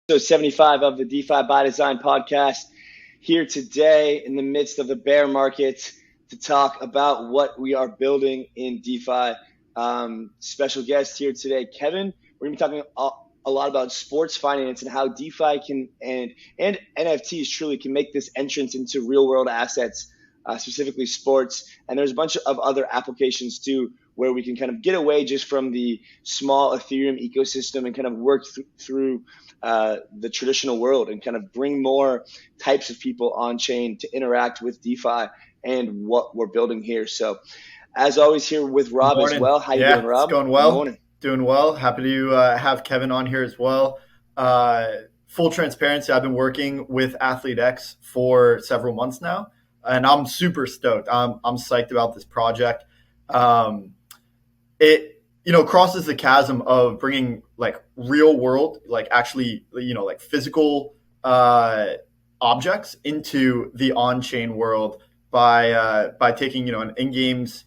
So 75 of the DeFi by Design podcast here today in the midst of the bear market to talk about what we are building in DeFi. Special guest here today, Kevin. We're going to be talking a lot about sports finance and how DeFi can and NFTs truly can make this entrance into real world assets, specifically sports. And there's a bunch of other applications too, where we can kind of get away just from the small Ethereum ecosystem and kind of work through the traditional world and kind of bring more types of people on chain to interact with DeFi and what we're building here. So, as always, here with Rob as Morning. well. How you doing, Yeah, it's Rob? going Good well. morning. Doing well. Happy to have Kevin on here as well. Uh, Full transparency, I've been working with AthleteX for several months now, and I'm super stoked. I'm psyched about this project. It crosses the chasm of bringing like real world, like actually like physical objects into the on-chain world by taking an in-games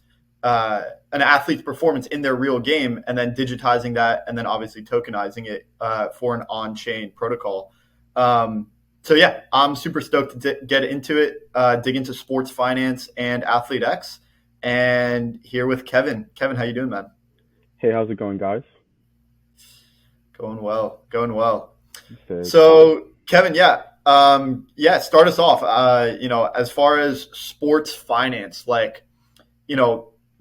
an athlete's performance in their real game and then digitizing that and then obviously tokenizing it for an on-chain protocol. So yeah, I'm super stoked to get into it, dig into sports finance and AthleteX, and here with Kevin. Kevin, how you doing, man? Hey, how's it going, guys? Going well, going well. Sick. So, Kevin, start us off. As far as sports finance, like,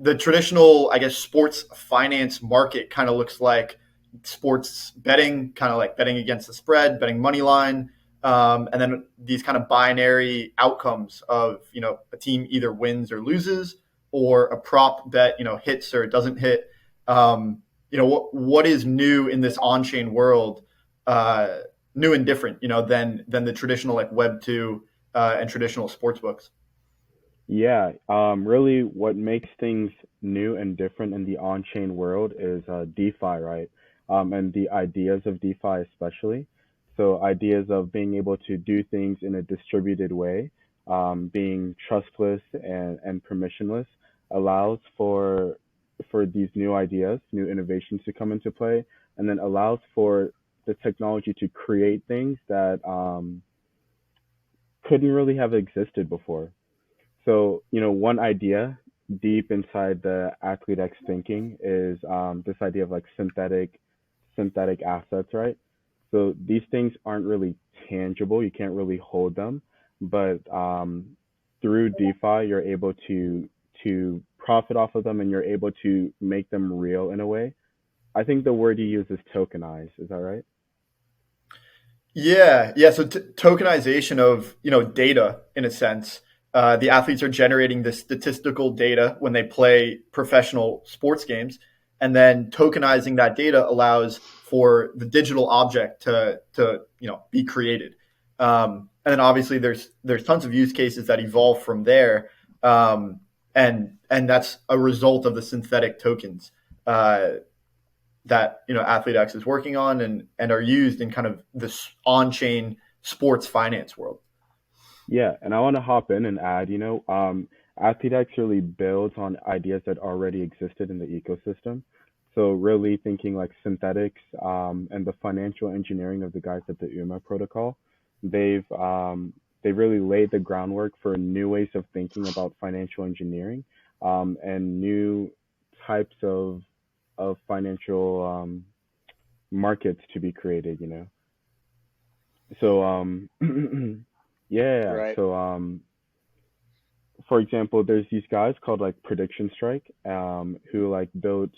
the traditional, I guess, sports finance market kind of looks like sports betting, kind of like betting against the spread, betting money line, and then these kind of binary outcomes of, a team either wins or loses, or a prop bet, hits or doesn't hit. What is new in this on-chain world, new and different, than the traditional like Web2 and traditional sports books. Yeah, really what makes things new and different in the on-chain world is DeFi, right? And the ideas of DeFi especially. So ideas of being able to do things in a distributed way, being trustless and permissionless allows for these new ideas, new innovations to come into play, and then allows for the technology to create things that couldn't really have existed before. So, one idea deep inside the AthleteX thinking is this idea of like synthetic assets, right? So these things aren't really tangible. You can't really hold them, but through DeFi, you're able to profit off of them, and you're able to make them real in a way. I think the word you use is tokenize. Is that right? Yeah. So tokenization of data in a sense. The athletes are generating the statistical data when they play professional sports games, and then tokenizing that data allows for the digital object to be created. And then obviously there's tons of use cases that evolve from there, and that's a result of the synthetic tokens. That AthleteX is working on and are used in kind of this on-chain sports finance world. Yeah, and I want to hop in and add, AthleteX really builds on ideas that already existed in the ecosystem. So really thinking like synthetics and the financial engineering of the guys at the UMA protocol, they really laid the groundwork for new ways of thinking about financial engineering and new types of financial markets to be created. So yeah, Right. so for example, there's these guys called like Prediction Strike, who like built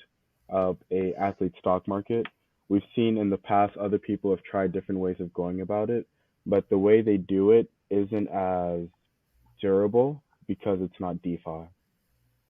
up a athlete stock market. We've seen in the past other people have tried different ways of going about it, but the way they do it isn't as durable because it's not DeFi.